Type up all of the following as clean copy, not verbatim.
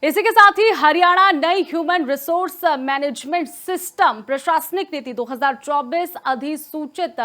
इसी के साथ ही हरियाणा नई ह्यूमन रिसोर्स मैनेजमेंट सिस्टम प्रशासनिक नीति 2024 अधिसूचित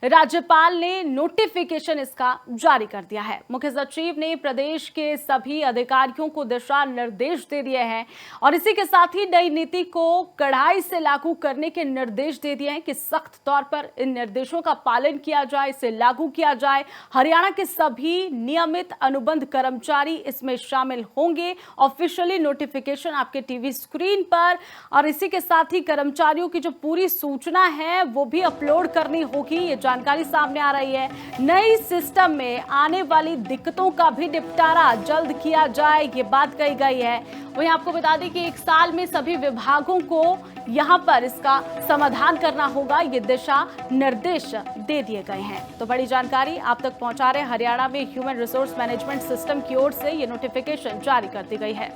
राज्यपाल ने नोटिफिकेशन इसका जारी कर दिया है। मुख्य सचिव ने प्रदेश के सभी अधिकारियों को दिशा निर्देश दे दिए हैं और इसी के साथ ही नई नीति को कड़ाई से लागू करने के निर्देश दे दिए हैं कि सख्त तौर पर इन निर्देशों का पालन किया जाए, इसे लागू किया जाए। हरियाणा के सभी नियमित अनुबंध कर्मचारी इसमें शामिल होंगे। ऑफिशियल नोटिफिकेशन आपके टीवी स्क्रीन पर और इसी के साथ ही कर्मचारियों की जो पूरी सूचना है वो भी अपलोड करनी होगी। ये जानकारी सामने आ रही है। नई सिस्टम में आने वाली दिक्कतों का भी निपटारा जल्द किया जाए, ये बात कही गई है। वहीं आपको बता दें कि 1 साल में सभी विभागों को यहां पर इसका समाधान करना होगा, ये दिशा निर्देश दे दिए गए हैं। तो बड़ी जानकारी आप तक पहुंचा रहे हरियाणा में ह्यूमन रिसोर्स मैनेजमेंट सिस्टम की ओर से ये नोटिफिकेशन जारी कर दी गई है।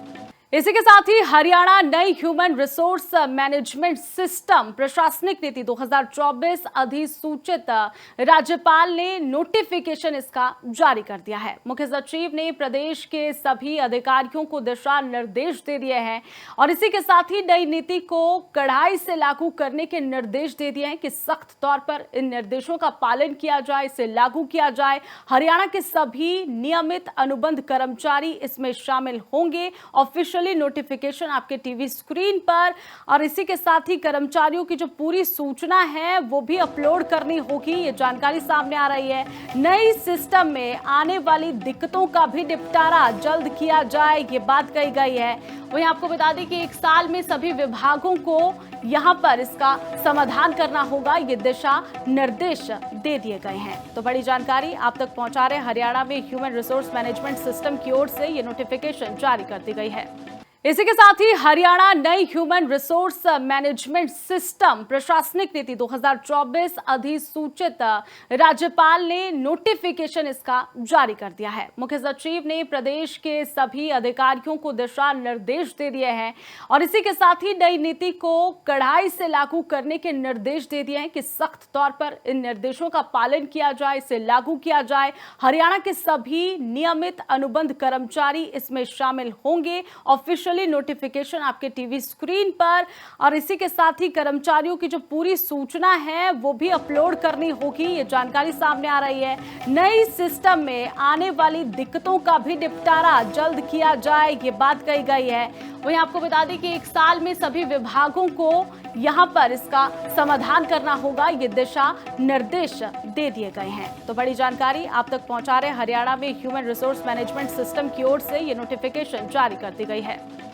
इसी के साथ ही हरियाणा नई ह्यूमन रिसोर्स मैनेजमेंट सिस्टम प्रशासनिक नीति 2024 अधिसूचित राज्यपाल ने नोटिफिकेशन इसका जारी कर दिया है। मुख्य सचिव ने प्रदेश के सभी अधिकारियों को दिशा निर्देश दे दिए हैं और इसी के साथ ही नई नीति को कड़ाई से लागू करने के निर्देश दे दिए हैं कि सख्त तौर पर इन निर्देशों का पालन किया जाए, इसे लागू किया जाए। हरियाणा के सभी नियमित अनुबंध कर्मचारी इसमें शामिल होंगे। ऑफिशियल नोटिफिकेशन आपके टीवी स्क्रीन पर और इसी के साथ ही कर्मचारियों की जो पूरी सूचना है वो भी अपलोड करनी होगी। ये जानकारी सामने आ रही है। नई सिस्टम में आने वाली दिक्कतों का भी निपटारा जल्द किया जाए, ये बात कही गई है। वहीं आपको बता दें कि 1 साल में सभी विभागों को यहां पर इसका समाधान करना होगा, ये दिशा निर्देश दे दिए गए हैं। तो बड़ी जानकारी आप तक पहुंचा रहे हरियाणा में ह्यूमन रिसोर्स मैनेजमेंट सिस्टम की ओर से ये नोटिफिकेशन जारी कर दी गई है। इसी के साथ ही हरियाणा नई ह्यूमन रिसोर्स मैनेजमेंट सिस्टम प्रशासनिक नीति 2024 अधिसूचित राज्यपाल ने नोटिफिकेशन इसका जारी कर दिया है। मुख्य सचिव ने प्रदेश के सभी अधिकारियों को दिशा निर्देश दे दिए हैं और इसी के साथ ही नई नीति को कड़ाई से लागू करने के निर्देश दे दिए हैं कि सख्त तौर पर इन निर्देशों का पालन किया जाए, इसे लागू किया जाए। हरियाणा के सभी नियमित अनुबंध कर्मचारी इसमें शामिल होंगे। ऑफिशियल नोटिफिकेशन आपके टीवी स्क्रीन पर और इसी के साथ ही कर्मचारियों की जो पूरी सूचना है वो भी अपलोड करनी होगी। ये जानकारी सामने आ रही है। नई सिस्टम में आने वाली दिक्कतों का भी निपटारा जल्द किया जाए, ये बात कही गई है। वहीं आपको बता दें कि 1 साल में सभी विभागों को यहां पर इसका समाधान करना होगा, ये दिशा निर्देश दे दिए गए हैं। तो बड़ी जानकारी आप तक पहुंचा रहे हरियाणा में ह्यूमन रिसोर्स मैनेजमेंट सिस्टम की ओर से ये नोटिफिकेशन जारी कर दी गई है।